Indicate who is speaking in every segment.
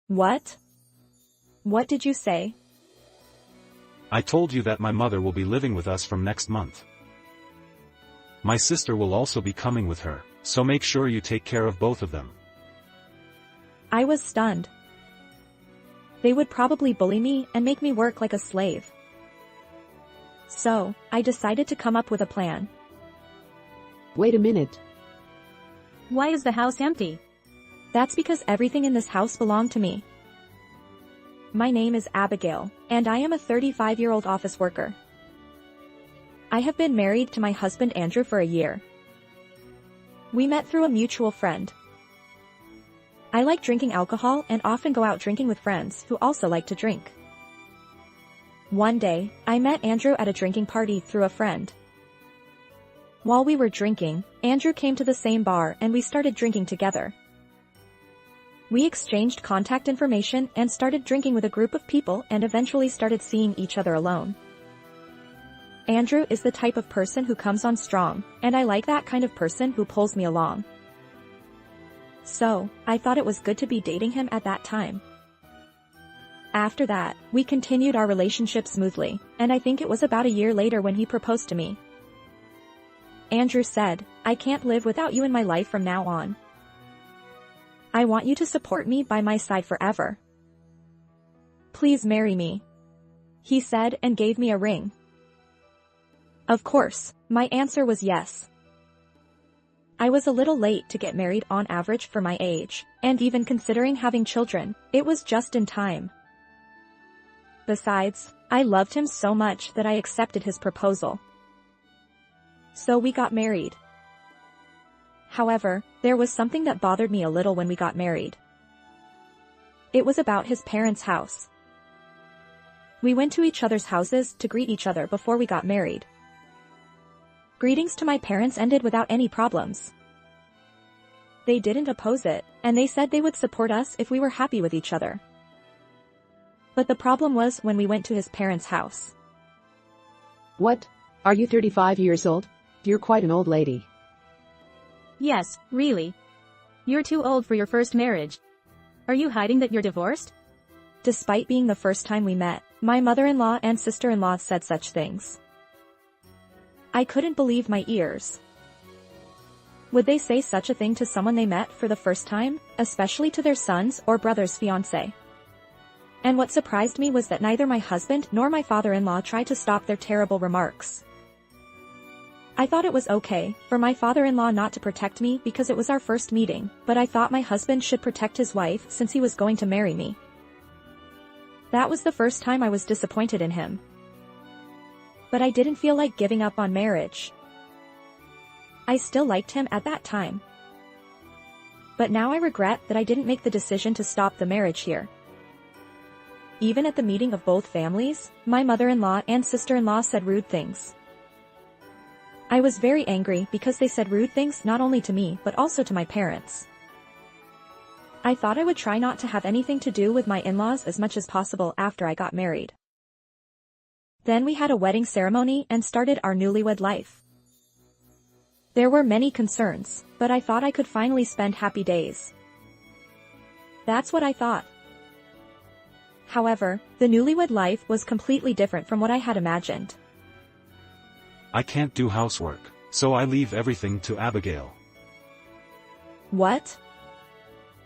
Speaker 1: What? What did you say?
Speaker 2: I told you that my mother will be living with us from next month. My sister will also be coming with her, so make sure you take care of both of them.
Speaker 1: I was stunned. They would probably bully me and make me work like a slave. So, I decided to come up with a plan.
Speaker 3: Wait a minute.
Speaker 4: Why is the house empty?
Speaker 1: That's because everything in this house belonged to me. My name is Abigail, and I am a 35-year-old office worker. I have been married to my husband Andrew for a year. We met through a mutual friend. I like drinking alcohol and often go out drinking with friends who also like to drink. One day, I met Andrew at a drinking party through a friend. While we were drinking, Andrew came to the same bar and we started drinking together. We exchanged contact information and started drinking with a group of people and eventually started seeing each other alone. Andrew is the type of person who comes on strong, and I like that kind of person who pulls me along. So, I thought it was good to be dating him at that time. After that, we continued our relationship smoothly, and I think it was about a year later when he proposed to me. Andrew said, "I can't live without you in my life from now on. I want you to support me by my side forever. Please marry me," he said and gave me a ring. Of course, my answer was yes. I was a little late to get married on average for my age, and even considering having children, it was just in time. Besides, I loved him so much that I accepted his proposal. So we got married. However, there was something that bothered me a little when we got married. It was about his parents' house. We went to each other's houses to greet each other before we got married. Greetings to my parents ended without any problems. They didn't oppose it, and they said they would support us if we were happy with each other. But the problem was when we went to his parents' house.
Speaker 3: What? Are you 35 years old? You're quite an old lady.
Speaker 4: Yes, really. You're too old for your first marriage. Are you hiding that you're divorced?
Speaker 1: Despite being the first time we met, my mother-in-law and sister-in-law said such things. I couldn't believe my ears. Would they say such a thing to someone they met for the first time, especially to their son's or brother's fiancé? And what surprised me was that neither my husband nor my father-in-law tried to stop their terrible remarks. I thought it was okay for my father-in-law not to protect me because it was our first meeting, but I thought my husband should protect his wife since he was going to marry me. That was the first time I was disappointed in him. But I didn't feel like giving up on marriage. I still liked him at that time. But now I regret that I didn't make the decision to stop the marriage here. Even at the meeting of both families, my mother-in-law and sister-in-law said rude things. I was very angry because they said rude things not only to me but also to my parents. I thought I would try not to have anything to do with my in-laws as much as possible after I got married. Then we had a wedding ceremony and started our newlywed life. There were many concerns, but I thought I could finally spend happy days. That's what I thought. However, the newlywed life was completely different from what I had imagined.
Speaker 2: I can't do housework, so I leave everything to Abigail.
Speaker 1: What?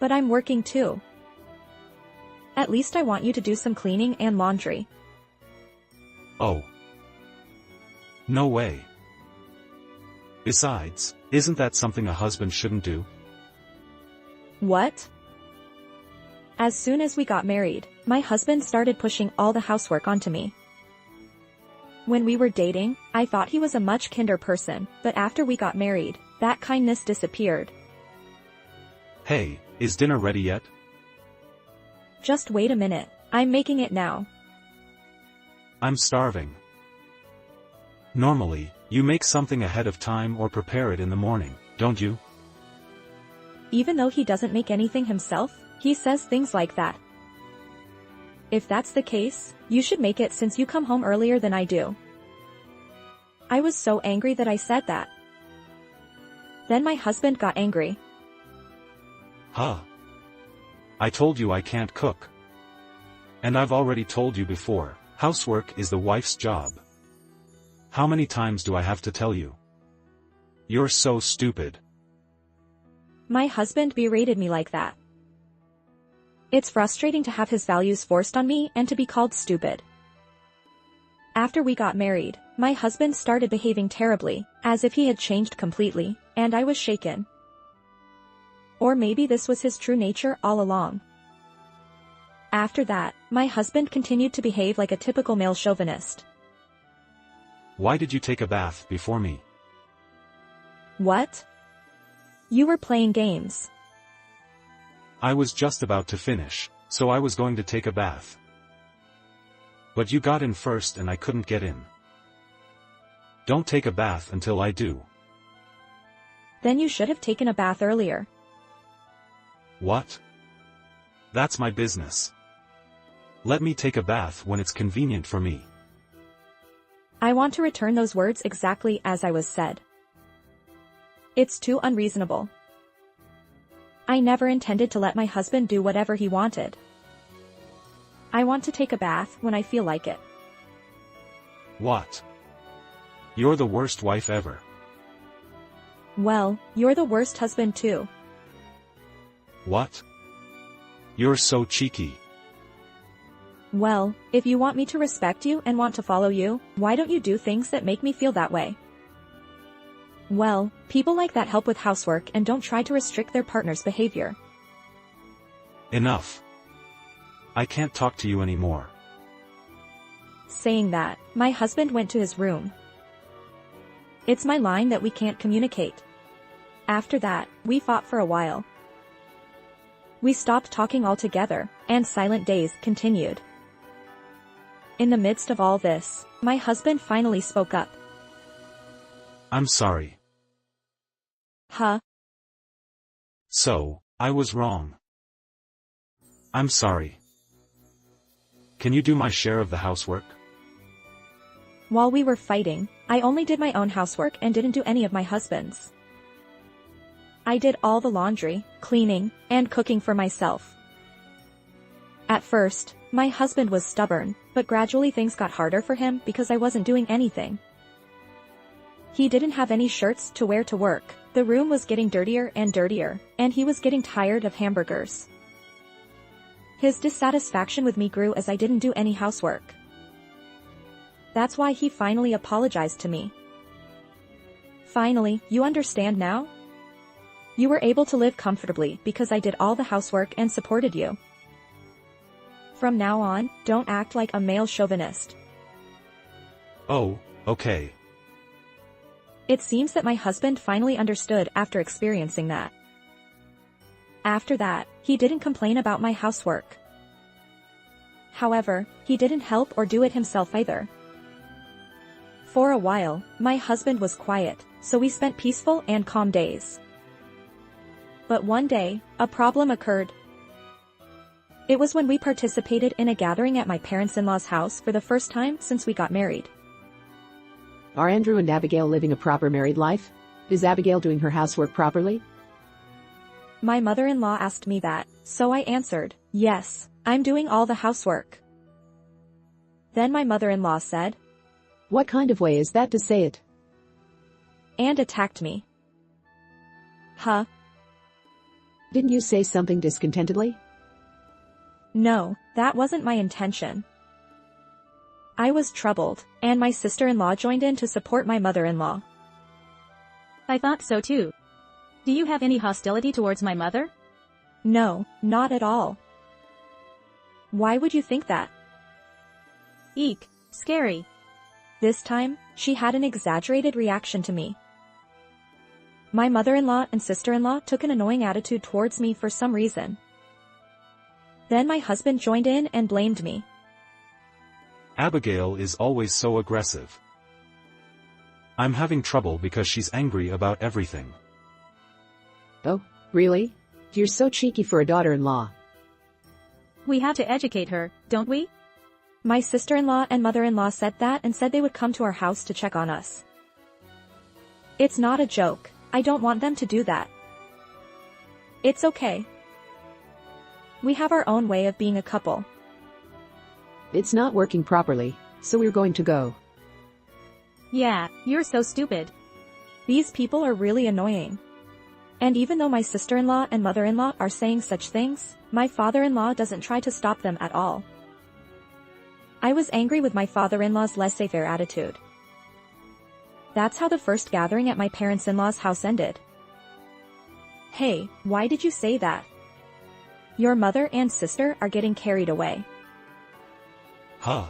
Speaker 1: But I'm working too. At least I want you to do some cleaning and laundry.
Speaker 2: Oh. No way. Besides, isn't that something a husband shouldn't do?
Speaker 1: What? As soon as we got married, my husband started pushing all the housework onto me. When we were dating, I thought he was a much kinder person, but after we got married, that kindness disappeared.
Speaker 2: Hey, is dinner ready yet?
Speaker 1: Just wait a minute, I'm making it now.
Speaker 2: I'm starving. Normally, you make something ahead of time or prepare it in the morning, don't you?
Speaker 1: Even though he doesn't make anything himself, he says things like that. If that's the case, you should make it since you come home earlier than I do. I was so angry that I said that. Then my husband got angry.
Speaker 2: Huh. I told you I can't cook. And I've already told you before, housework is the wife's job. How many times do I have to tell you? You're so stupid.
Speaker 1: My husband berated me like that. It's frustrating to have his values forced on me and to be called stupid. After we got married, my husband started behaving terribly, as if he had changed completely, and I was shaken. Or maybe this was his true nature all along. After that, my husband continued to behave like a typical male chauvinist.
Speaker 2: Why did you take a bath before me?
Speaker 1: What? You were playing games.
Speaker 2: I was just about to finish, so I was going to take a bath. But you got in first and I couldn't get in. Don't take a bath until I do.
Speaker 1: Then you should have taken a bath earlier.
Speaker 2: What? That's my business. Let me take a bath when it's convenient for me.
Speaker 1: I want to return those words exactly as I was said. It's too unreasonable. I never intended to let my husband do whatever he wanted. I want to take a bath when I feel like it.
Speaker 2: What? You're the worst wife ever.
Speaker 1: Well, you're the worst husband too.
Speaker 2: What? You're so cheeky.
Speaker 1: Well, if you want me to respect you and want to follow you, why don't you do things that make me feel that way? Well, people like that help with housework and don't try to restrict their partner's behavior.
Speaker 2: Enough. I can't talk to you anymore.
Speaker 1: Saying that, my husband went to his room. It's my line that we can't communicate. After that, we fought for a while. We stopped talking altogether, and silent days continued. In the midst of all this, my husband finally spoke up.
Speaker 2: I'm sorry.
Speaker 1: Huh?
Speaker 2: So, I was wrong. I'm sorry. Can you do my share of the housework?
Speaker 1: While we were fighting, I only did my own housework and didn't do any of my husband's. I did all the laundry, cleaning, and cooking for myself. At first, my husband was stubborn, but gradually things got harder for him because I wasn't doing anything. He didn't have any shirts to wear to work, the room was getting dirtier, and he was getting tired of hamburgers. His dissatisfaction with me grew as I didn't do any housework. That's why he finally apologized to me. Finally, you understand now? You were able to live comfortably because I did all the housework and supported you. From now on, don't act like a male chauvinist.
Speaker 2: Oh, okay.
Speaker 1: It seems that my husband finally understood after experiencing that. After that, he didn't complain about my housework. However, he didn't help or do it himself either. For a while, my husband was quiet, so we spent peaceful and calm days. But one day, a problem occurred. It was when we participated in a gathering at my parents-in-law's house for the first time since we got married.
Speaker 3: Are Andrew and Abigail living a proper married life? Is Abigail doing her housework properly?
Speaker 1: My mother-in-law asked me that, so I answered, yes, I'm doing all the housework. Then my mother-in-law said,
Speaker 3: What kind of way is that to say it?
Speaker 1: and attacked me. Huh?
Speaker 3: Didn't you say something discontentedly?
Speaker 1: No, that wasn't my intention. I was troubled, and my sister-in-law joined in to support my mother-in-law.
Speaker 4: I thought so too. Do you have any hostility towards my mother?
Speaker 1: No, not at all. Why would you think that?
Speaker 4: Eek, scary.
Speaker 1: This time, she had an exaggerated reaction to me. My mother-in-law and sister-in-law took an annoying attitude towards me for some reason. Then my husband joined in and blamed me.
Speaker 2: Abigail is always so aggressive. I'm having trouble because she's angry about everything.
Speaker 3: Oh, really? You're so cheeky for a daughter-in-law.
Speaker 4: We have to educate her, don't we?
Speaker 1: My sister-in-law and mother-in-law said that and said they would come to our house to check on us. It's not a joke. I don't want them to do that. It's okay. We have our own way of being a couple.
Speaker 3: It's not working properly, so we're going to go.
Speaker 4: Yeah, you're so stupid.
Speaker 1: These people are really annoying. And even though my sister-in-law and mother-in-law are saying such things, my father-in-law doesn't try to stop them at all. I was angry with my father-in-law's laissez-faire attitude. That's how the first gathering at my parents-in-law's house ended. Hey, why did you say that? Your mother and sister are getting carried away.
Speaker 2: Huh.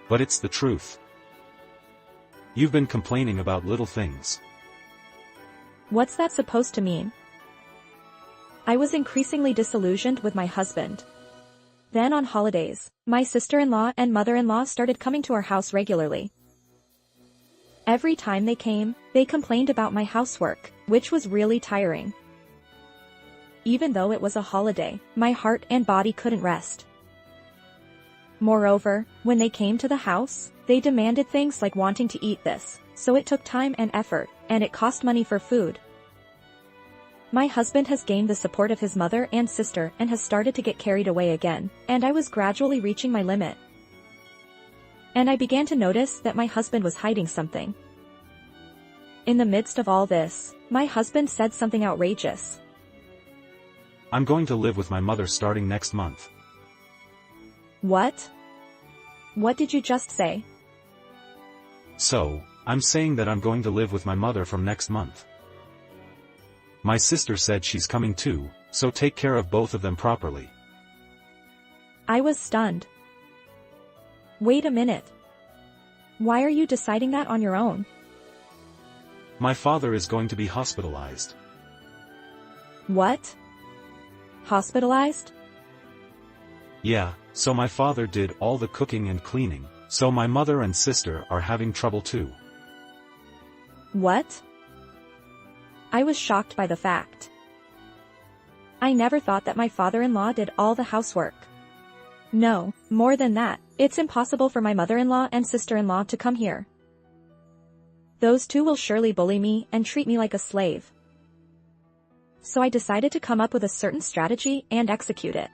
Speaker 2: But it's the truth. You've been complaining about little things.
Speaker 1: What's that supposed to mean? I was increasingly disillusioned with my husband. Then on holidays, my sister-in-law and mother-in-law started coming to our house regularly. Every time they came, they complained about my housework, which was really tiring. Even though it was a holiday, my heart and body couldn't rest. Moreover, when they came to the house, they demanded things like wanting to eat this, so it took time and effort, and it cost money for food. My husband has gained the support of his mother and sister and has started to get carried away again, and I was gradually reaching my limit. And I began to notice that my husband was hiding something. In the midst of all this, my husband said something outrageous.
Speaker 2: I'm going to live with my mother starting next month.
Speaker 1: What? What did you just say?
Speaker 2: So, I'm saying that I'm going to live with my mother from next month. My sister said she's coming too, so take care of both of them properly.
Speaker 1: I was stunned. Wait a minute. Why are you deciding that on your own?
Speaker 2: My father is going to be hospitalized.
Speaker 1: What? Hospitalized?
Speaker 2: Yeah, so my father did all the cooking and cleaning, so my mother and sister are having trouble too.
Speaker 1: What? I was shocked by the fact. I never thought that my father-in-law did all the housework. No, more than that, it's impossible for my mother-in-law and sister-in-law to come here. Those two will surely bully me and treat me like a slave. So I decided to come up with a certain strategy and execute it.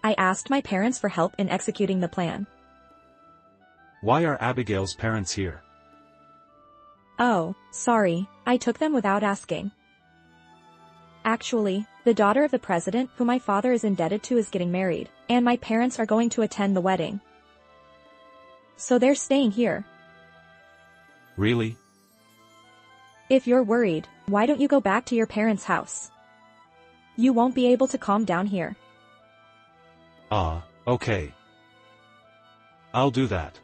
Speaker 1: I asked my parents for help in executing the plan.
Speaker 2: Why are Abigail's parents here?
Speaker 1: Oh, sorry, I took them without asking. Actually, the daughter of the president who my father is indebted to is getting married, and my parents are going to attend the wedding. So they're staying here.
Speaker 2: Really?
Speaker 1: If you're worried, why don't you go back to your parents' house? You won't be able to calm down here.
Speaker 2: Okay. I'll do that.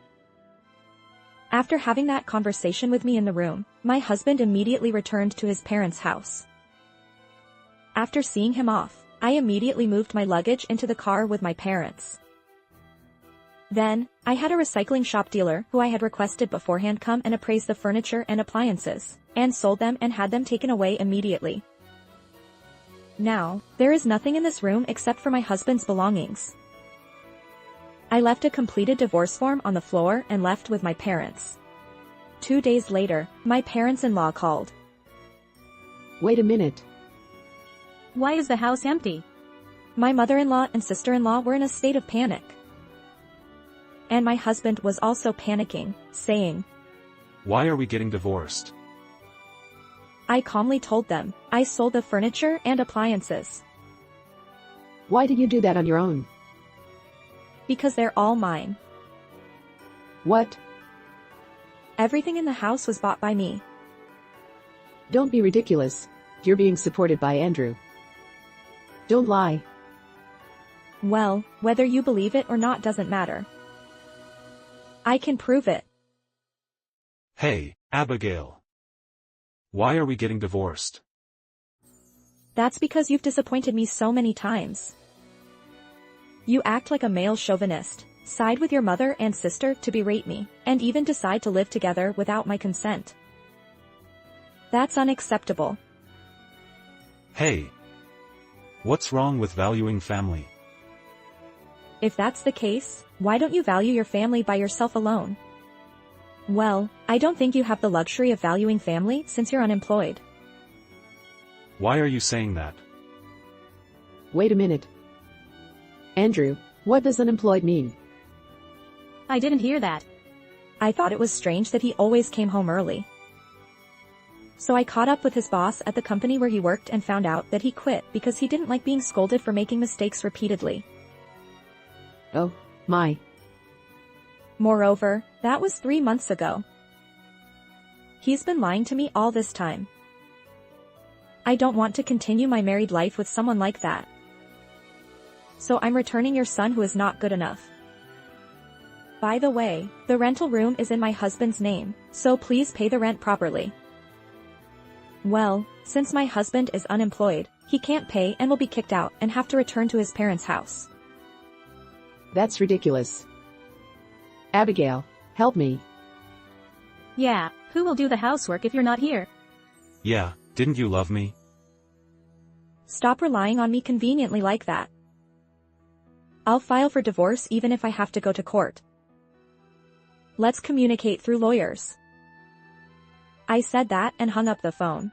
Speaker 1: After having that conversation with me in the room, my husband immediately returned to his parents' house. After seeing him off, I immediately moved my luggage into the car with my parents. Then, I had a recycling shop dealer who I had requested beforehand come and appraise the furniture and appliances, and sold them and had them taken away immediately. Now, there is nothing in this room except for my husband's belongings. I left a completed divorce form on the floor and left with my parents. 2 days later, my parents-in-law called.
Speaker 3: Wait a minute.
Speaker 4: Why is the house empty?
Speaker 1: My mother-in-law and sister-in-law were in a state of panic. And my husband was also panicking, saying,
Speaker 2: Why are we getting divorced?
Speaker 1: I calmly told them, I sold the furniture and appliances.
Speaker 3: Why did you do that on your own?
Speaker 1: Because they're all mine.
Speaker 3: What?
Speaker 1: Everything in the house was bought by me.
Speaker 3: Don't be ridiculous. You're being supported by Andrew. Don't lie.
Speaker 1: Well, whether you believe it or not doesn't matter. I can prove it.
Speaker 2: Hey, Abigail. Why are we getting divorced?
Speaker 1: That's because you've disappointed me so many times. You act like a male chauvinist, side with your mother and sister to berate me, and even decide to live together without my consent. That's unacceptable.
Speaker 2: Hey. What's wrong with valuing family?
Speaker 1: If that's the case, why don't you value your family by yourself alone? Well, I don't think you have the luxury of valuing family since you're unemployed.
Speaker 2: Why are you saying that?
Speaker 3: Wait a minute. Andrew, what does unemployed mean?
Speaker 4: I didn't hear that.
Speaker 1: I thought it was strange that he always came home early. So I caught up with his boss at the company where he worked and found out that he quit because he didn't like being scolded for making mistakes repeatedly.
Speaker 3: Oh, my.
Speaker 1: Moreover, that was 3 months ago. He's been lying to me all this time. I don't want to continue my married life with someone like that. So I'm returning your son who is not good enough. By the way, the rental room is in my husband's name, so please pay the rent properly. Well, since my husband is unemployed, he can't pay and will be kicked out and have to return to his parents' house.
Speaker 3: That's ridiculous. Abigail, help me.
Speaker 4: Yeah, who will do the housework if you're not here?
Speaker 2: Yeah, didn't you love me?
Speaker 1: Stop relying on me conveniently like that. I'll file for divorce even if I have to go to court. Let's communicate through lawyers. I said that and hung up the phone.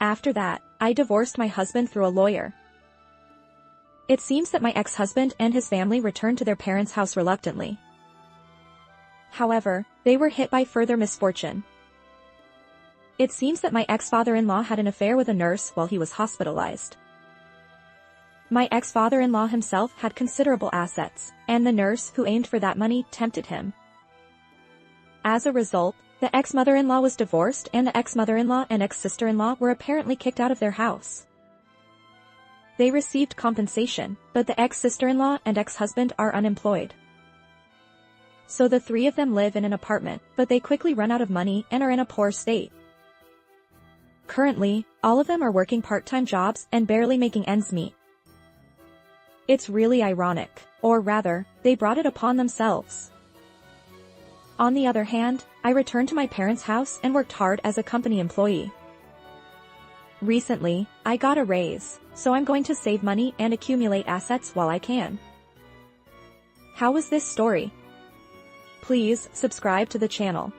Speaker 1: After that, I divorced my husband through a lawyer. It seems that my ex-husband and his family returned to their parents' house reluctantly. However, they were hit by further misfortune. It seems that my ex-father-in-law had an affair with a nurse while he was hospitalized. My ex-father-in-law himself had considerable assets, and the nurse who aimed for that money tempted him. As a result, the ex-mother-in-law was divorced and the ex-mother-in-law and ex-sister-in-law were apparently kicked out of their house. They received compensation, but the ex-sister-in-law and ex-husband are unemployed. So the three of them live in an apartment, but they quickly run out of money and are in a poor state. Currently, all of them are working part-time jobs and barely making ends meet. It's really ironic, or rather, they brought it upon themselves. On the other hand, I returned to my parents' house and worked hard as a company employee. Recently, I got a raise, so I'm going to save money and accumulate assets while I can. How was this story? Please subscribe to the channel.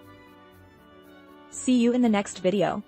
Speaker 1: See you in the next video.